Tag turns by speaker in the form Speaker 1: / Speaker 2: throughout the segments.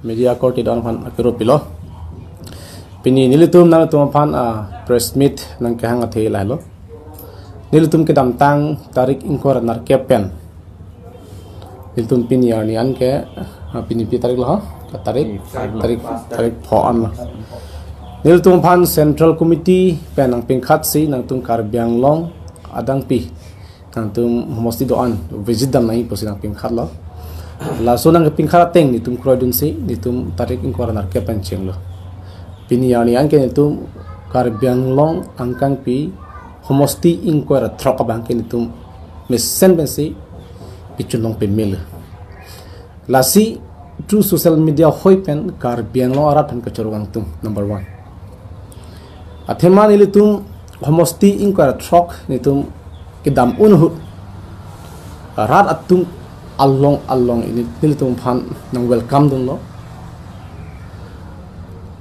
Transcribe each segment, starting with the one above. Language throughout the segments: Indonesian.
Speaker 1: media court idon phan akiro pilo pini nilitum na tum phan press meet nang ka hanga thei lai lo nilitum ke dam tang tarik inkor nar kepen nilitum pini ani an ke pini pi tarik lo tarik pho an nilitum phan central committee pen nang pingkhat si nang tum karbyang long adang pi nang tum mosti do an visit dam nai posi nang pingkhat lo la so nang pingkhat teng ni tum kroidun si ni tum tarik inkor nar kepen cheng lo pini ani an ke tum karbyang long angkang pi homosti inkor throk bang ke ni tum mesen ben si pichunong pe mil la si through social media hoi pen karbyang long arat pen kachorwang tum number 1 athema ni tum homosti inkor throk ni tum kidam unhu rat atum allong ini nilitum phan nang welcome dun lo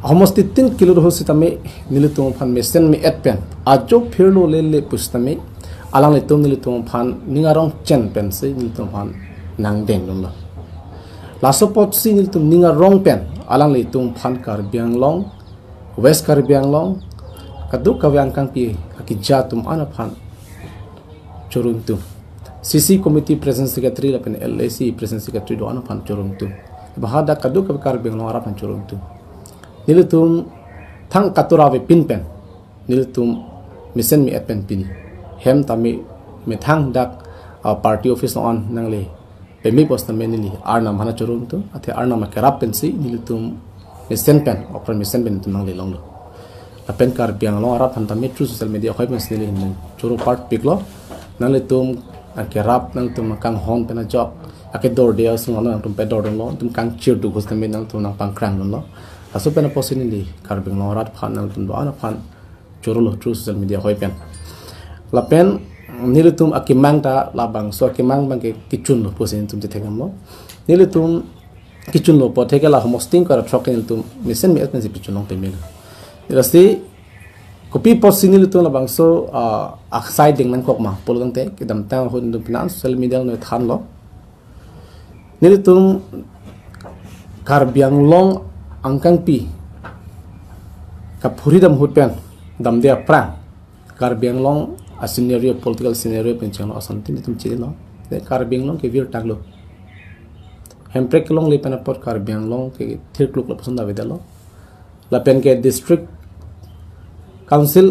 Speaker 1: homosti 3 kilo ho sitame nilitum phan mesen mi et pen ajo phirlo le pustame alang le tum nilitum phan ningarong chen pen se nilitum phan nang deng dun lo la support si nilitum ningarong pen alang le tum phan karbyang long west karbyang long kaduk kawyang kang pi akija tum ana phan chorun tum CC committee president secretary lapen LAC president secretary do ana phan chorun tum bahada kaduk karbyang long ara phan chorun tum nilitum thang katura ve pin pen nilitum mission mi pen pin hem tami me thang dak party office on nangle pe mi post na menili arnam hana chorun tum athe arnam kerap pen si nilitum mission pen opera mission pen tum nangle long lo apen karbyang long ara phan tami through social media khoi mes nili choro part piklo nalitum kerap nang tum kang hon pena job ake dor dia sung nang tum pe dor lo tum kang chir du gos tami nang tum nang pangkrang lo aso pena posinili karbyang long ara phan nang tum do ana phan choro lo through social media khoi pen la pen nilitum akimang ta labang so akimang bang ke kichun lo posin tum thengam lo nilitum kichun lo po thekela hosting kar throken tum mission mi expensive kichun long pemel irasi kopi posin nilitum labang so aksai ding nang kokma polong te kidam ta hun dum finan social media no than lo nilitum karbyang long angkang pi kaphuridam hutpen dam dia prang karbyang long a scenario political scenario penchang asanti nitum chilo de karbyang long ke vir taglo hemprek long le pen pot karbyang long ke thir kluk la pasanda vedalo la pen ke district council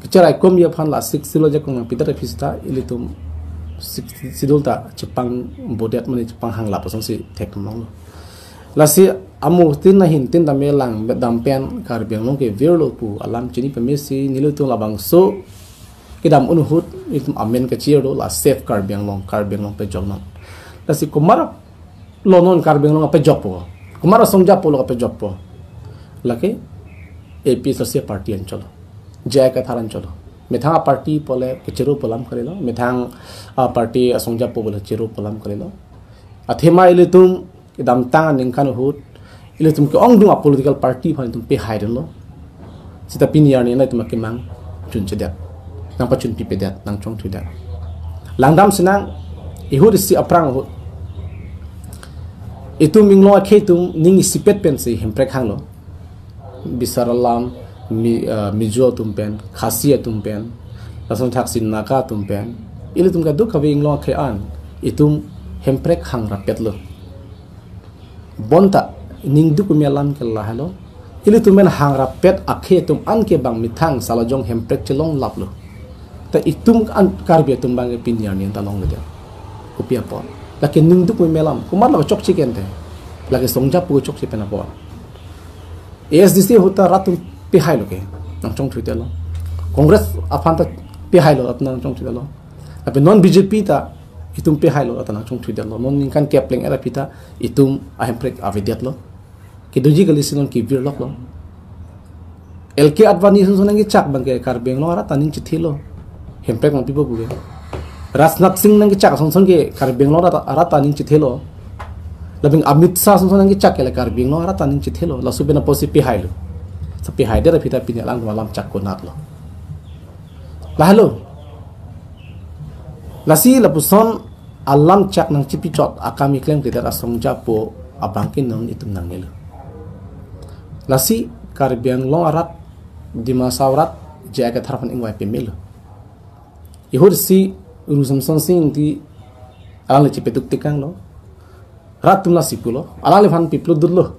Speaker 1: kichara kom ya phan la 6 silo je kong pitar office ilitum sidulta chipang bodet mani chipang hangla pasang si thek long la si amu tin na hin tin da melang dam pen karbyang long ke vir lo pu alam chini pemesi nilutung labang so kidam unhut itum amen ka chiero la safe karbyang long pe jog non la si kumara lonon karbyang long pe jog po kumara songja po lo pe jog po lake AP Social Party an cholo jay ka tharan cholo methang party pole ke chiru polam karelo methang party songja po bole chiru polam karelo athema ilitum kidam tang ningkan hut ilitum ke ong dung political party phan tum pe haidelo sita piniar ni na tum ke mang chun chedat nang pachun pipedat nang chong thudat langdam sinang ihud si aprang hut itu minglo khetum ning sipet pen si hemprek hanglo bisaralam mijo tumpen khasia tumpen lason thaksin naka tumpen ili tum ka dukha winglo khe an itum hemprek hang rapetlo bonta ning duk melam ke la halo ili tumen hang rapet akhe tum an ke bang mithang salajong hemprek chelong laplo ta itum an karbe tum bang pinyar ni talong le kopia po lakin ning duk melam kumar la chok chicken te lagi songja pu chok chi pena po ASDC hota ratum pe hailo ke nang chong thuite lo congress afan ta pe hailo apna chong thuite lo ape non BJP ta itum pe hailo atana chong thuite lo non kan kepling era pita itum ahemprek avediat lo ke doji gali sinon ki vir lok lo LK Advani sunang ki chak bang ke karbyang lo ara tanin chithilo hemprek mang pibo buge Rajnath Singh nang ki chak song ke karbyang lo ara tanin chithilo labing Amit Shah song ki chak ke karbyang lo ara tanin chithilo la subena posi pe hailo sapi haidera pita pinalang malam chak konat lo la halo lasi lapuson alam chak nang chipi chot akami klem kita asong japo abangkin non itum nang nilu lasi Caribbean long arat di masaurat jaga tharpan ingwai pemilu ihur si urusam sonsing di alang lechi petuk tikang lo ratum la sipulo alang lefan piplu dullo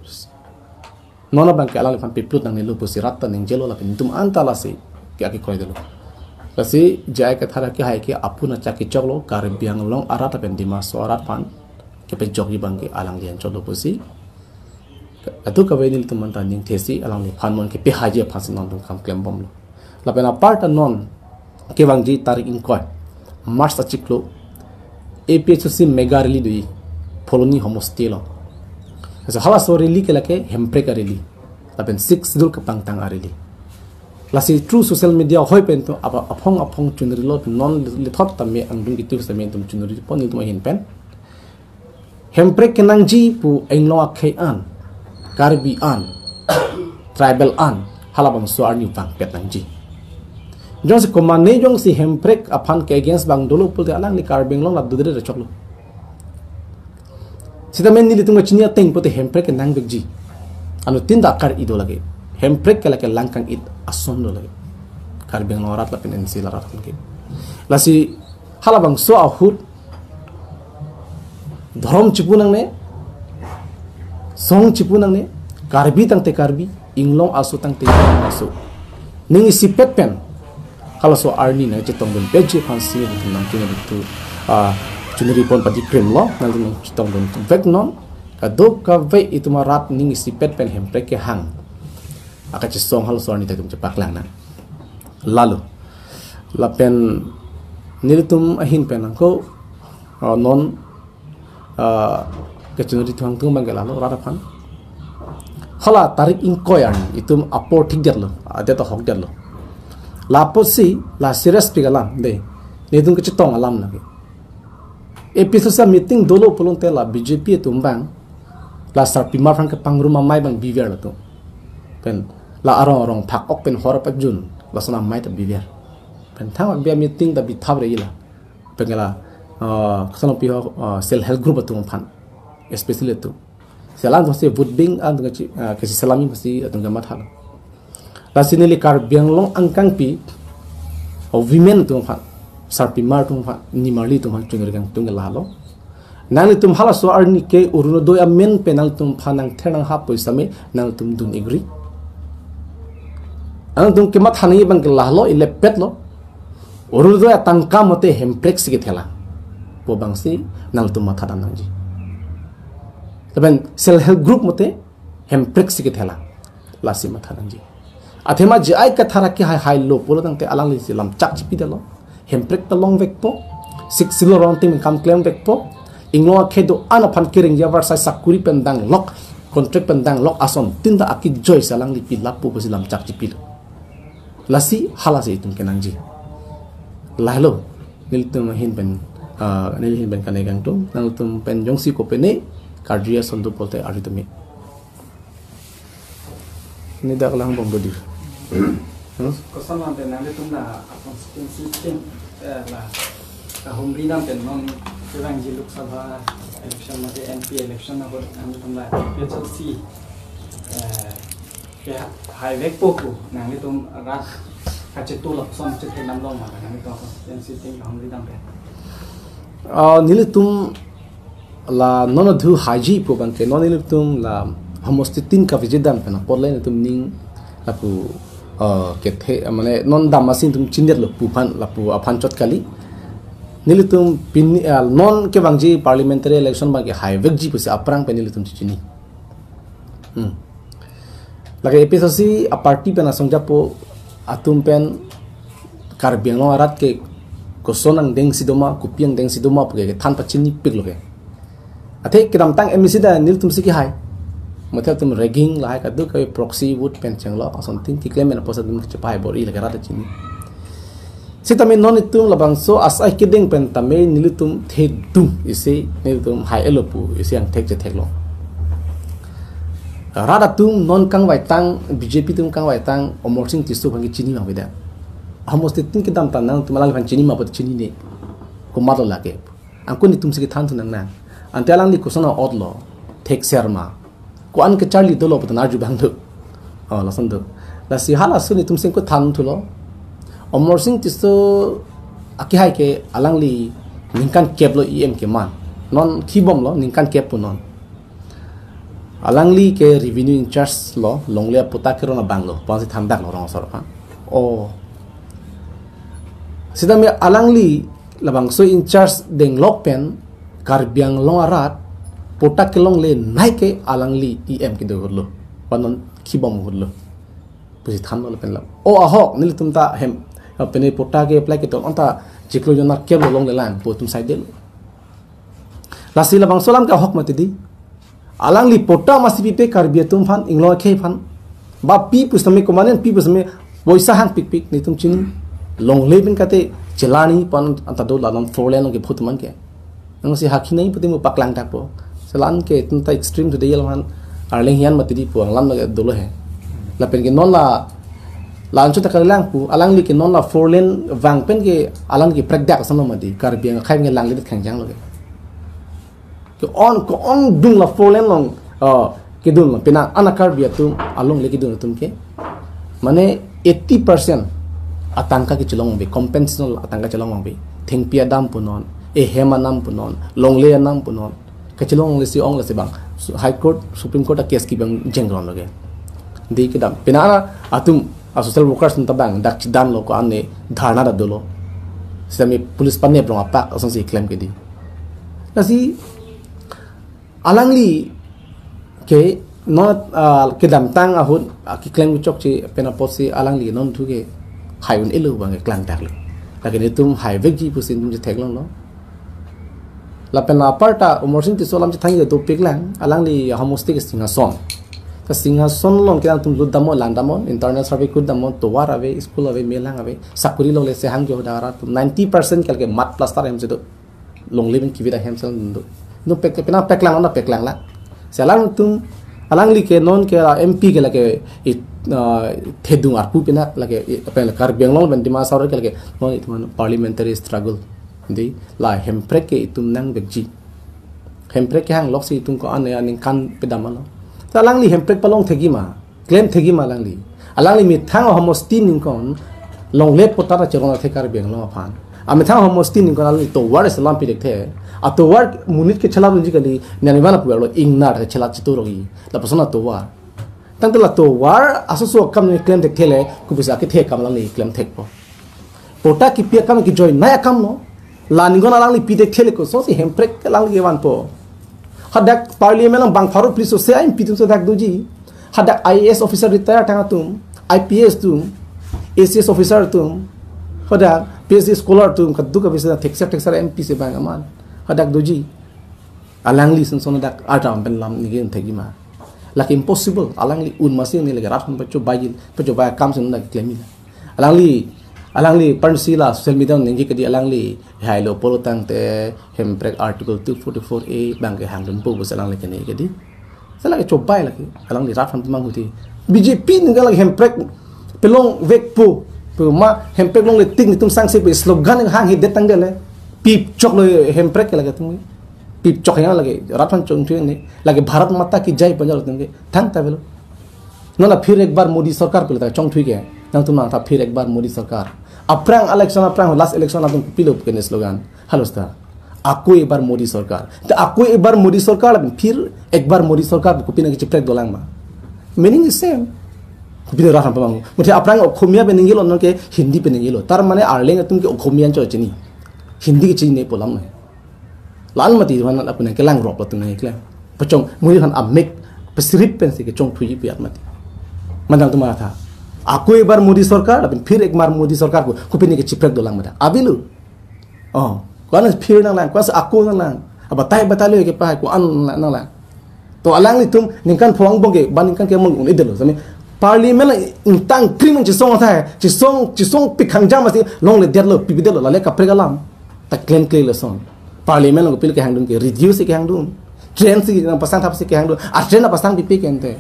Speaker 1: nona bangke alang lefan piplu nang nilu pusi ratta ning jelo la pintum anta la si ki aki koi dulu lasi jaga thara ki hai ki apuna chaki choklo Caribbean long arat pen di masaurat pan ke pe jogi bangke alang lian cholo pusi atu ka venil tu man ning thesi alang ni phan mon ke pe haje phas non dum kam klem bom lo la pena part non ke wangji tarik in koi mars ta chiklo APHC mega rally dui foloni homestay lo so hala so rally ke lake hempre ka rally la pen 6 dul ka pangtang rally la si true social media hoi pen to apong chunri lo non le thot ta me ang dum ki tu sa me tum chunri pon ni tum hin pen hempre ke nang ji pu englo akhe an Caribbean tribal an halabang so arni bang pet nang ji jong si komane jong si hemprek apan ke against bang dolo pul de alang ni Caribbean long la dudre re choklo sita men ni litung chinia teng pote hemprek nang begji anu tinda kar ido lage hemprek kala ke langkang it ason do lage Caribbean long rat la peninsula rat ke la si halabang so ahut dharom chipunang ne song chipunang ne karbi tang te karbi inglong aso tang te aso ning sipet pen kalau so arni na chitong dun peje fansi ni nang kina bitu chunri pon pati krem lo nang dun chitong dun vek non ka do ka ve itu marat ning sipet pen hempe ke hang aka chi song hal so arni te tum cepak lang na lalu la pen nilitum ahin pen ko non ke chunri tuang tung bangela lo rara pan hala tarik in koyan itum apor thik derlo ade to hok derlo la posi la serious pigalam de nedung ke chitong alam na episode meeting dolo pulung te la BJP tumbang la sarpi ma frang ke pangruma mai bang biver la to pen la arong phak ok pen hor pa jun la sana mai ta biver pen thang bia meeting da bi thab re ila pengela sana pi self help group atung phan especially tu selang pasti voting ang kasi salami pasti atong gamat halo la sinili Caribbean long angkang pi o women tu phan sarpi mar tu phan ni marli tu phan tungur gang tung lalo nang tum hala so arni ke uruno do ya men penal tum phanang thenang ha poisa me nang tum dun agree ang tum kemat hani bang lalo ile pet lo uruno do ya tangka mote hemplex ke thela po bangsi nang tum matha dan nang ji Taben self help group mote hemplex ke thela lasi matha nang ji athema ji ai ka thara ke hai lo polo tang te alang li lam chak chipi dalo hemplex ta long vek po 6 silo round tim kam claim vek po inglo khedo ana phan kiring ya versa sakuri pendang lok contract pendang lok ason tinda aki joy salang li pi lapu posi lam chak chipi lasi halasi itum kenang ji lahlo niltum hin ben nil hin ben kanegang tum nang tum pen jongsi ko pene kardia sondu polte aritumi ni dak lang bom bodi
Speaker 2: kosan man ten nang tum na system la ka humri nam ten non kurang ji luk sabha election mate MP election na hot nang tum la PHC ke hai vek poku nang tum rat ka chetu lak son chetu nam long ma nang tum ten system ka humri nam ten
Speaker 1: nilitum la nono dhu haji po ban ke non nilitum la homosti tin ka vijidam pena podlen tum ning la pu ke the mane non damasin tum chindet lo pu phan la pu aphan chot kali nilitum pin non ke bangji parliamentary election ba ke hai vekji pu se aprang pe nilitum chini lage episode a party pena songja po atum pen Caribbean lo arat ke kosonang deng sidoma kupiang deng sidoma pu ke than pa chini pik lo ke athe kidam tang emisi da nilitum siki hai मतलब तुम रैगिंग लाए कर दो कभी proxy would pen चंगलो और समथिंग कि क्लेम में पोसा तुम चपाई बोरी लगा रहा चिनी से तमे नॉन तुम लबंग सो असाई किडिंग पेन तमे नीलु तुम थे तुम इसे नीलु तुम हाई एलोपु इसे अंग टेक जे टेक लो राडा तुम नॉन कंग वाई तांग बीजेपी तुम कंग वाई तांग ओमोर्सिंग तिसु भंगी चिनी मा वेदा हमोस्ते तिन के दाम तांग तुम लाल भन चिनी मा पत चिनी ने को मारो लागे अंको नि तुम से थान तुन ना अंतेलांग नि कोसना ओदलो thek serma ko an ke charli dolo putan arju bang du la san du la si hala suni tum sing ko than thulo omor sing tiso aki hai ke alangli ningkan kep lo em ke man non khibom lo ningkan kep punon alangli ke revenue in charge lo longle puta ke rona banglo pansi thamdak lo rong sor ha o sida me alangli labang so in charge deng lokpen karbiang long arat puta ke long le nai ke alangli em ke do lo panon khibom lo pusi tham lo pen lo o ahok nil tumta hem pene puta ke apply ke ton anta jiklo jona ke lo long le lan po tum sai del lasi labang solam ka hok mati di alangli pota masih pipe karbia tum fan inglo ke fan ba pi pusame komanen pi pusame boisa hang pik pik ni tum chin long leben kate jelani pan anta do lalam forlen ke phut man ke nang si hakhi nai puti mu paklang tak po selan ke tum ta extreme to deyal man arleng hian mati di puang lam la dolo he la pen ke non la lan chu ta kalang pu alangli ke non la forlen wang pen ke alang ke prak dak sam ma di karbia khai nge lang le khang jang lo ke on dung la forlen long ke dun pena anakar bia tum along le ke dun tum ke mane 80% atangka ke chilong be compensation atangka chilong be thingpia dam punon e hema nam punon longle nam punon ke chilong le si ong le se bang high court supreme court a case ki bang jengron loge de ke dam pena atum a social workers ta bang dak dan lo ko ane dharna da dolo sami police panne prong apa asan si claim ke di nasi alangli ke not ke dam tang ahun ki claim chok chi pena posi alangli non thu ke hayun elu bang klang tak le lagi ni tum hai vegi pusin tum thek long no la pena aparta umorsin ti solam chi thang do peklang alangli homosti ke singa son ka singa son long ke tum lu damo landamon internet survey kud damo to war ave school ave melang ave sakuri lo le se hang jo dara 90% kal ke mat plus tar hem se do long living ki vida hem sel no pek pena peklang na peklang la selang tum alangli ke non ke mp ke la ke thedung arpu pena la ke apel kar benglong ben dima saur ke la ke non itman parliamentary struggle di la hemprek ke itum nang bekji hemprek ke hang loksi itum ko ane aning kan pedamano alangli hemprek palong thegi ma claim thegi ma alangli mi thang homostin ning kon long let potara chorona thekar benglong phan ami thang homostin ning kon alangli to war salam pi dekhe ato war munit ke chala bunji kali nyanibana puelo ingnar ke chala chitorogi la pasona to war tang la to war asuso kam ni claim dek thele ku bisa ke the kam langli claim thek po pota ki pia kam ki joy na kam no la ningon langli pi dek thele ko so si hemprek langli wan po hadak parliament bang faru police se ai pi tum so dak doji hadak IAS officer retire tanga tum IPS tum ACS officer tum hadak PhD scholar tum kaddu ka bisa thexer MP se bang aman hadak doji alangli sun son dak atam ben lam ni gen thegi ma like impossible alangli un masin ni le rat pa cho ba kam sun dak claim alangli pansila social media ningi kadi alangli hailo polotang te hemprek article 244A bang ke hangdun po bu alangli kene kadi sala ke chobai lagi alangli rat ham mang huti BJP ningal hemprek pelong vek po ma hemprek long le ting ni tum sang se slogan hang hit detangale pip chok lo hemprek lagi tum pip chok yang lagi ratan chung chung ni lagi Bharat Mata ki jai panjal tum ke thang ta belo nona phir ek bar Modi sarkar pe ta chong thui ke nang tum na tha phir ek bar Modi sarkar aprang election last election atum pilop ke slogan halosta aku ek bar Modi sarkar ta aku ek bar Modi sarkar phir ek bar Modi sarkar ko pina ki chiprek dolang ma meaning is same bide rahan pamang muthi aprang okhomia pe ningilo non ke hindi pe ningilo tar mane arleng tum ke okhomian cho chini hindi ke chini polam na lan mati wan apne ke lang rop tum ne kle pachong mui han amek pesrip pen se ke chong thui pi atmati mandang tum tha aku ek bar Modi sarkar apin phir ek bar Modi sarkar ko pini ke chiprek dolang mata abilu kwan phir nang lang kwas aku nang lang abatai batalo ke pa ko an nang lang to alang li tum ningkan phong bong ke ban ningkan ke mong idelo sami parliament intang krimen ci song tha ci song pi khangjam masi long le derlo pi bidelo la le ka pregalam ta claim ke le song parliament lo pil ke hangdun ke reduce ke hangdun train si na pasang thap si ke hangdun a train na pasang pi ke ente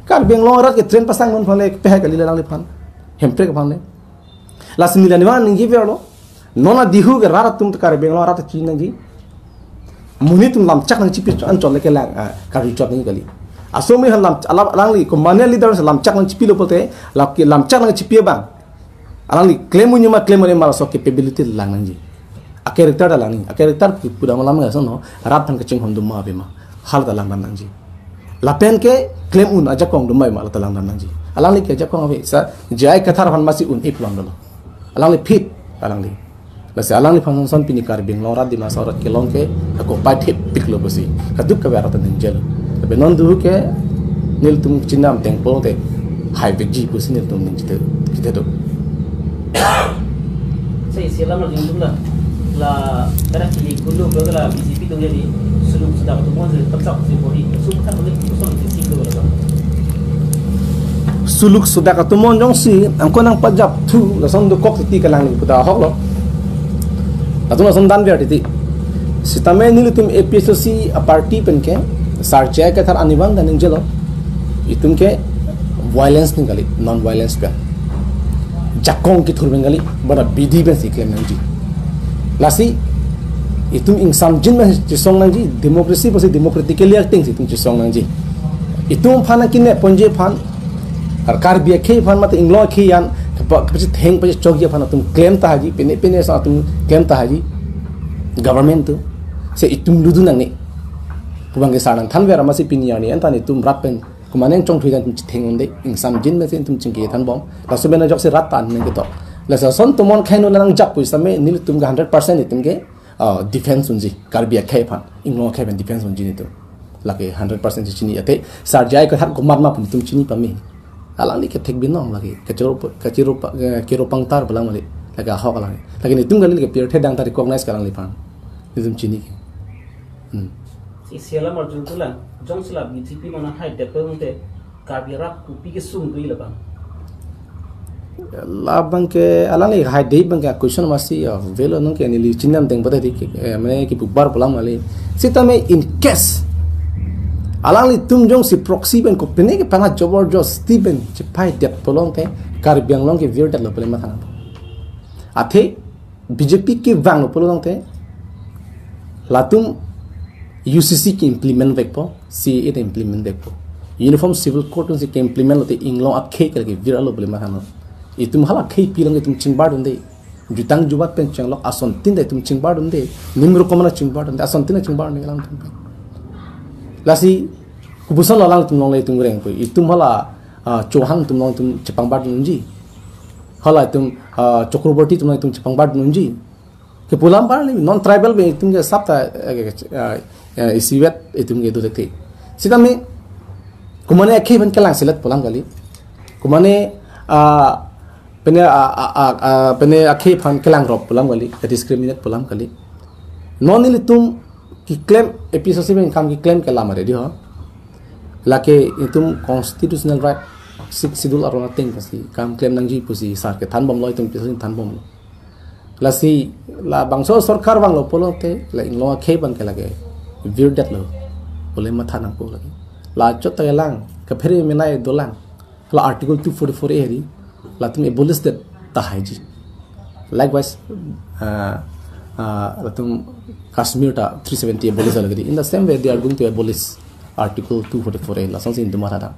Speaker 1: kar beng long rat ke train pasang non phale pe ha ka lila lang le phan hempre ke phan le la simila ni wan ngi verlo nona dihu ke rarat tum kar beng long rat chi nangi muni tum lam chak nang chipi an chon le ke lang kari chot ni kali asomi han lam alang li ko mania leader lam chak nang chipi lo pote lam chak nang chipi bang alang li claim nyuma claim re mala so capability lang nang ji a character da lang ni a character pura malam ga so no rat than ka ching hom dum ma be ma hal da lang nang ji la pen ke claim un aja kong dum mai ma la talang nang ji alang li ke ja kong ave sa jai kathar han masi un ip lang do alang li fit alang li lasi alang ni phang son pini kar bing lora di masarat ke long ke ko pa thip pik lo basi kaduk ka bara tan jel be non du ke nil tum chinam teng po te hai big ji pusi nil tum ning jite kite do
Speaker 3: sai sila mal jum la tara ki kullu bagala BJP dong jadi suluk sudah ketemu tetap si bodi sukan boleh usul si ko la
Speaker 1: suluk sudah ketemu jong si angko nang pajap tu la son do kok ti kalang ni puta hok lo atuna son dan ver ti sitame nil tum APSC a party pen ke sar che ka thar anibang dan jelo itum ke violence ni gali non violence pe jakong ki thur bengali bada bidhi ben si claim nang ji lasi itum insam jin ma chisong nang ji democracy pasi democratically acting si tum chisong nang ji itum phana kinne ponje phan kar bia khe phan mat inglo khi yan kapasi theng pasi chogya phan tum claim ta haji pene sa tum claim ta haji government tu se itum ludu nang ni pubang ke sanan than vera masi pinyani antani tum rapen kumaneng chong thuidan tum theng onde insam jin ma sen tum chingke than bom la subena jok se rat tan nang ke to la sa son tumon khaino lang jap pu same nil tum ga 100% itum ke defense unji karbia khe phan inglo khe ben defense unji ni to la ke 100% chini ate sar jai ka hat kumar ma pu tum chini pa me alang ni ke thek binong lagi kero pangtar balang mali laga hok alang lagi ni tum ga ni ke peer the dang ta recognize kalang li pan nizum chini ke
Speaker 3: si sila mal jum tulan jong sila BJP mana hai de pe kabirap kupi ke sum gui la bang
Speaker 1: la bang ke alang ni hai dei bang ka question masi velo nong ke ni li chinam teng bata di mane ki bubar balang mali sitame in case alang li tum jong si proxy ben ko pene ke pana jobor jo Stephen chipai det polong te karbiang long ke vir dat lo pele ma thana athe BJP ke wang lo polong te latum UCC ki implement vekpo CA te implement vekpo uniform civil court se ke implement lo te inglong at ke ke vir lo pele ma thana itum hala ke pilang itum chingbar donde jutang jubat pen changlok ason tin de tum chingbar donde nimro komana chingbar donde ason tin chingbar ne lang tum lasi kubusan lalang tum long le tum reng pu itum hala chohang tum long tum chepang bar nunji hala tum chakraborty tum tum chepang bar nunji ke pulam bar le non tribal be tum ke sapta isiwet itum ke do dekte sidame kumane akhe ban kelang silat pulang kali kumane pene akhe phan kelang rop pulang kali discriminate pulang kali non ile tum ki claim episode में काम की claim के लामा रेडी हो लाके इतुम constitutional right six schedule arona ting pasi kam claim nangji pusi sar ke than bom loi tum pisin than bom lasi la bangso sarkar bang lo polo te la inglo khe ban ke lage vir dat lo bole ma thana ko lage la chot ta lang ka phere me nai dolang la article 244 a ri la tum abolish that ta haiji likewise latum Kashmir ta 370 abolish already in the same way they are going to abolish article 244 la song sin dumara da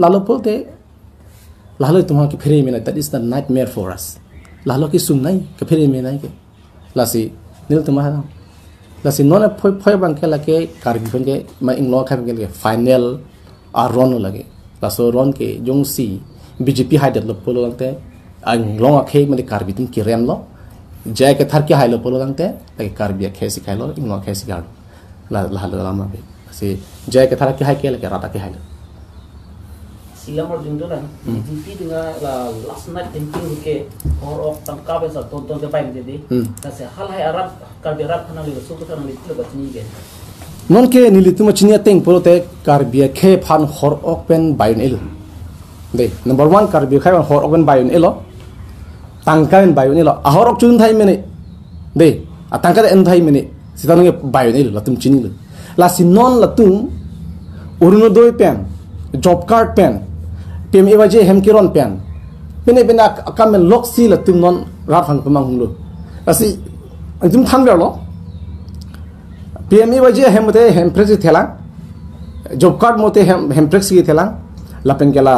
Speaker 1: lalo pote lalo tumha ki phere me that is the nightmare for us lalo ki sum nai ka phere me nai ke lasi nil tumara lasi non phoi bang ke la ke karbi phon ke ma inglo kha ke final ron lage laso ron ke jong si BJP hide lo polo langte ang long akhe me karbi tin ki rem lo jai ke thar ke hailo polo langte like karbia khesi khailo inglo khesi gar la halo lama be se jai ke thar ke hai ke like rata ke hailo
Speaker 3: sila mal jum tulan BJP dengan la last night thinking ke or of tangkap sa tonton ke paim jadi kasi hal hai arab kabirap kana le su ka na le batni ke
Speaker 1: non ke nilitum chinia teng polo te karbia khe phan hor ok pen bayon el de number 1 karbia khe hor ok pen bayon elo tangkain bayon elo ahorok chun thai mene de atangka en thai mene sitange bayon elo latum chini lu la sinon latum urunodoi pen job card pen pem ewaje hemkiron pen pene pena akamen loksi latum non rafang pemang lu lasi antum than berlo PME wajib mate hempress ki thelang job card mote hempress ki thelang lapen kala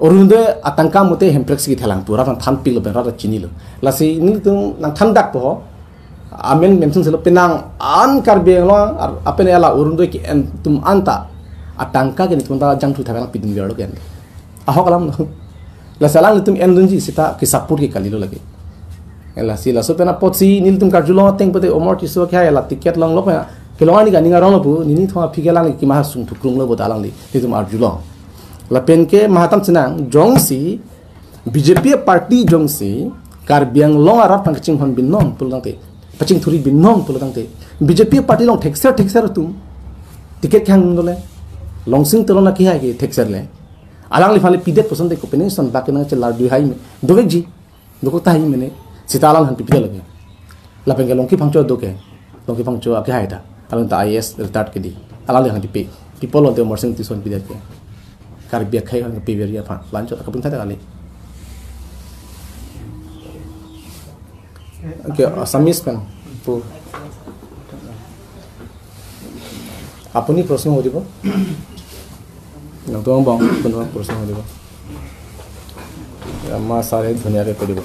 Speaker 1: orunde atangka mote hempress ki thelang pura than pil ben ra chini lo lasi ni tung nang thandak po amen mention selo penang an karbe lo apen ala urunde ki tum anta atangka ke ni tumta jang thu thakala pidin biaro ken ahokalam la salang tum endunji sita ki sapur ki kalilo lagi la si la so pena potsi nil tum karjulo teng pote omor ti so kya la ticket long lo pa kelongani ga ninga rong lo bu nini thwa phigelang ki ma sung thukrung lo bo dalang li ti tum arjulo la pen ke mahatam chinang jongsi BJP party jongsi karbiang long arap tang ching hon bin non pulang te paching thuri bin non pulang te BJP party long thekser tum ticket khang dole longsing tolona ki hai ki thekser le alang li phale pidet poson de combination bakena chelar du hai me doveji doko tai mene sitalang han pipida lagi la penga longki phangcho doke longki phangcho ake haida alang ta IS restart ke di alang li han di pe people on the morsing tison pidet ke karbia khai han pe veria pha lancho kapun thada ali okay samis pen po apuni প্রশ্ন হদিব নতুন বং কোন প্রশ্ন হদিব আমা সারে ধুনিয়ারে করিব